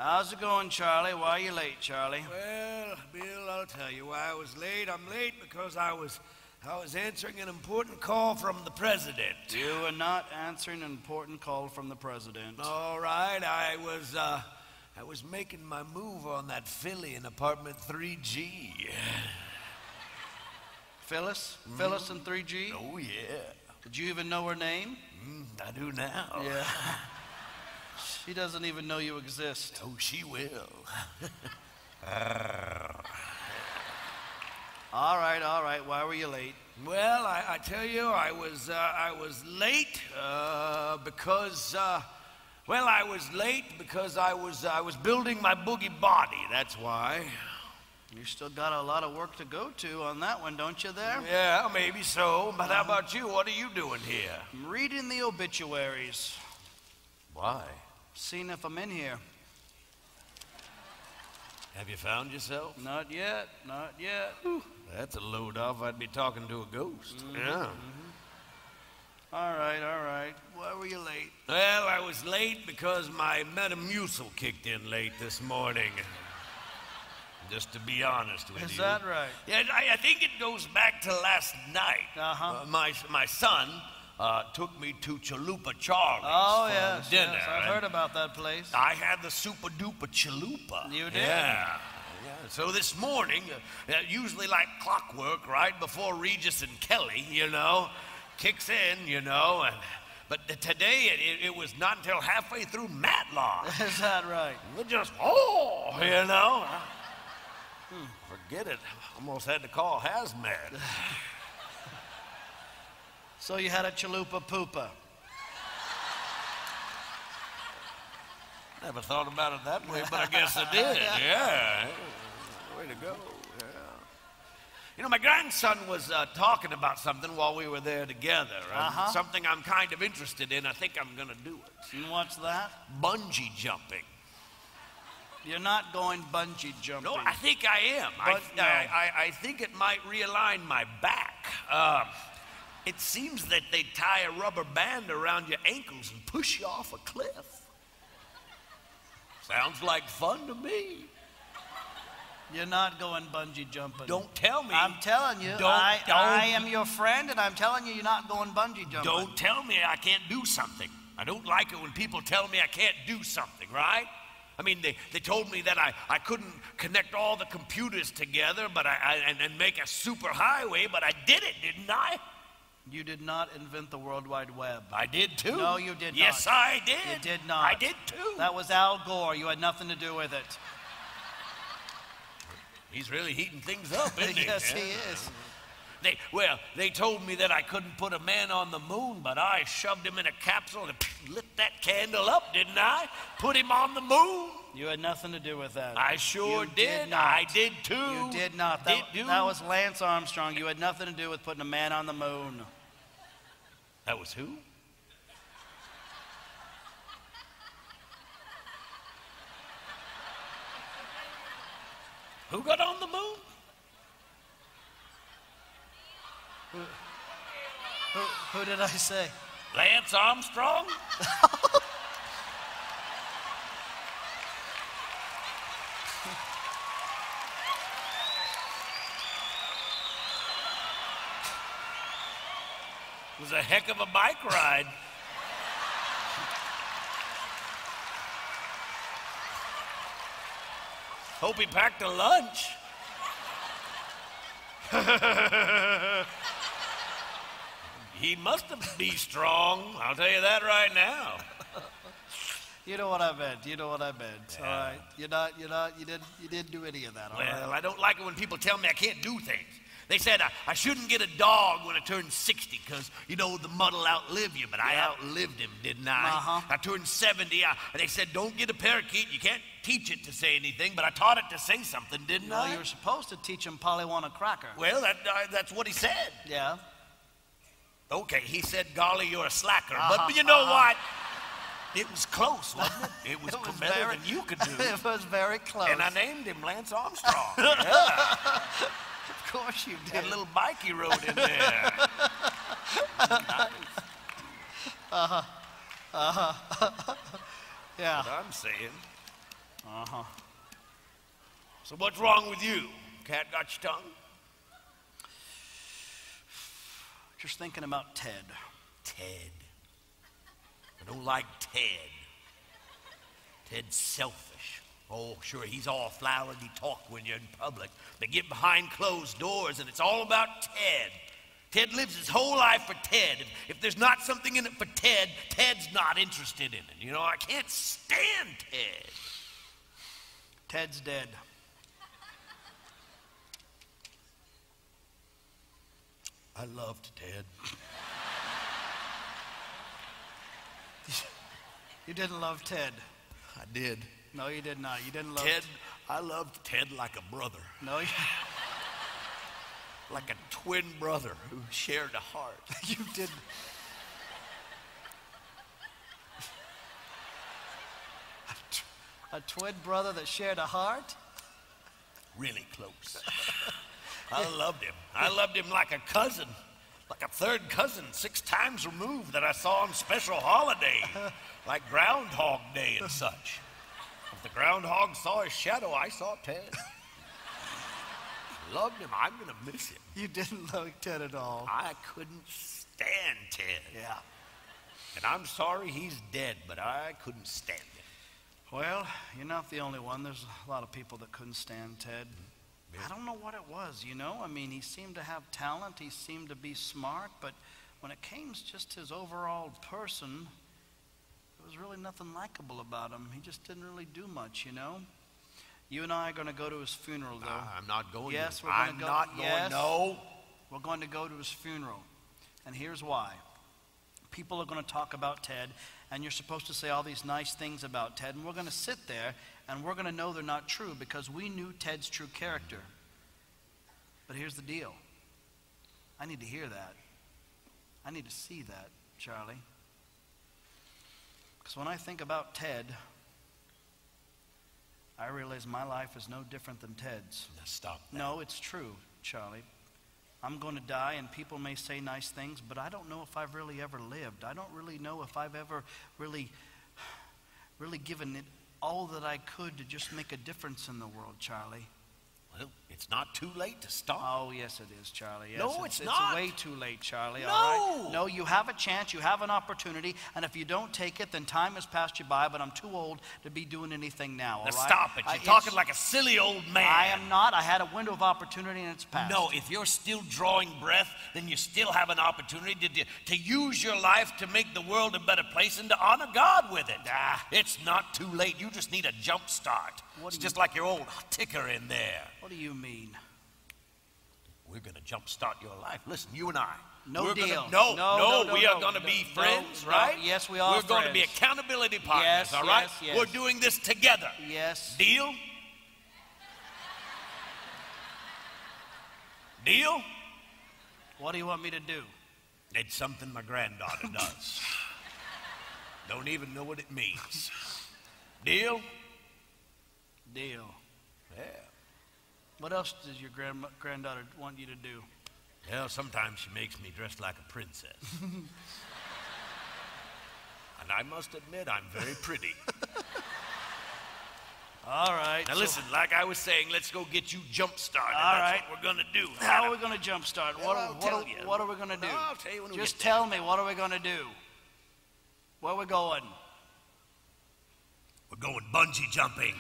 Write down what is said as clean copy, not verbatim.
How's it going, Charlie? Why are you late, Charlie? Well, Bill, I'll tell you why I was late. I'm late because I was answering an important call from the president. You were not answering an important call from the president. All right, I was making my move on that filly in apartment 3G. Phyllis? Phyllis in 3G? Oh, yeah. Did you even know her name? I do now. Yeah. She doesn't even know you exist. Oh, she will. All right. Why were you late? Well, I tell you, I was late because I was building my boogie body. That's why. You still got a lot of work to go to on that one, don't you there? Yeah, maybe so. But how about you? What are you doing here? I'm reading the obituaries. Why? Seeing if I'm in here. Have you found yourself? Not yet. Whew, that's a load off. I'd be talking to a ghost. Yeah. All right. Why were you late? Well, I was late because my Metamucil kicked in late this morning. Just to be honest with you. Is that right? Yeah, I think it goes back to last night. My son took me to Chalupa Charlie's for dinner. Yes, I've heard about that place. I had the super duper chalupa. You did? Yeah. So this morning, usually like clockwork, right before Regis and Kelly, kicks in, but today it was not until halfway through Matlock. Is that right? It just, Forget it. Almost had to call hazmat. So you had a chalupa poopa. Never thought about it that way, but I guess I did. Yeah. Way to go. Yeah. My grandson was talking about something while we were there together. Something I'm kind of interested in. I think I'm going to do it. And what's that? Bungee jumping. You're not going bungee jumping. No, I think I am. I think it might realign my back. It seems that they tie a rubber band around your ankles and push you off a cliff. Sounds like fun to me. You're not going bungee jumping. Don't tell me. I'm telling you. I am your friend, and I'm telling you, you're not going bungee jumping. Don't tell me I can't do something. I don't like it when people tell me I can't do something, right? I mean, they told me that I couldn't connect all the computers together and make a super highway, but I did it, didn't I? You did not invent the World Wide Web. I did too. No, you did not. Yes, I did. You did not. I did too. That was Al Gore. You had nothing to do with it. He's really heating things up, isn't he? Yes, he is. They told me that I couldn't put a man on the moon, but I shoved him in a capsule and lit that candle up, didn't I? Put him on the moon. You had nothing to do with that. I sure did. I did too. You did not. That was Lance Armstrong. You had nothing to do with putting a man on the moon. That was who? Who got on the moon? Who did I say? Lance Armstrong? It was a heck of a bike ride. Hope he packed a lunch. He must have been strong. I'll tell you that right now. You know what I meant. Yeah. All right. You didn't do any of that. All well, right? I don't like it when people tell me I can't do things. They said I shouldn't get a dog when I turned 60 because, the mud'll outlive you. But I outlived him, didn't I? I turned 70. They said, don't get a parakeet. You can't teach it to say anything. But I taught it to say something, didn't I? You were supposed to teach him Polly want a cracker. Well, that's what he said. Yeah. Okay, he said, golly, you're a slacker. But you know what? It was close, wasn't it? It was better than you could do. It was very close. And I named him Lance Armstrong. Yeah. Of course you did. That little bike he rode in there. Yeah. What I'm saying. Uh-huh. So what's wrong with you? Cat got your tongue? Just thinking about Ted. Ted. I don't like Ted. Ted's selfish. Oh, sure, he's all flowery talk when you're in public. But get behind closed doors and it's all about Ted. Ted lives his whole life for Ted. If there's not something in it for Ted, Ted's not interested in it. You know, I can't stand Ted. Ted's dead. I loved Ted. You didn't love Ted. I did. No, you did not. You didn't love Ted. I loved Ted like a brother. No, you... Like a twin brother who shared a heart. You did. A twin brother that shared a heart? Really close. I loved him. I loved him like a cousin. Like a third cousin, 6 times removed that I saw on special holidays, like Groundhog Day and such. If the groundhog saw his shadow, I saw Ted. Loved him. I'm going to miss him. You didn't love Ted at all. I couldn't stand Ted. Yeah. And I'm sorry he's dead, but I couldn't stand him. Well, you're not the only one. There's a lot of people that couldn't stand Ted. Yeah. I don't know what it was, you know? I mean, he seemed to have talent. He seemed to be smart. But when it came to just his overall person, there was really nothing likable about him. He just didn't really do much, you know? You and I are going to go to his funeral, though. I'm not going. Yes, we're going to go. I'm not going. Yes, no. We're going to go to his funeral. And here's why. People are going to talk about Ted, and you're supposed to say all these nice things about Ted, and we're going to sit there, and we're going to know they're not true because we knew Ted's true character. But here's the deal. I need to hear that. I need to see that, Charlie. Because when I think about Ted, I realize my life is no different than Ted's. Now stop that. No, it's true, Charlie. I'm going to die, and people may say nice things, but I don't know if I've really ever lived. I don't really know if I've ever really given it all that I could to just make a difference in the world, Charlie. Well, it's not too late to stop. Oh, yes, it is, Charlie. Yes, no, it's not. It's way too late, Charlie. No. All right? No, you have a chance. You have an opportunity. And if you don't take it, then time has passed you by. But I'm too old to be doing anything now, all right? Stop it. You're talking like a silly old man. I am not. I had a window of opportunity, and it's passed. No, if you're still drawing breath, then you still have an opportunity to use your life to make the world a better place and to honor God with it. It's not too late. You just need a jump start. It's just like your old ticker in there. What do you mean? We're going to jumpstart your life. Listen, you and I. No deal. No, we are going to be friends, right? Yes, we are. We're going to be accountability partners, all right? Yes. We're doing this together. Yes. Deal? Deal? What do you want me to do? It's something my granddaughter does. Don't even know what it means. Deal? Deal. Yeah. What else does your granddaughter want you to do? Well, sometimes she makes me dress like a princess. And I must admit, I'm very pretty. All right. Now listen, like I was saying, let's go get you jump-started. All That's right. what we're going to do. How are we going to jumpstart? Well, What are we going to do? No, I'll tell you when we Just get there. tell me, what are we going to do? Where are we going? We're going bungee jumping.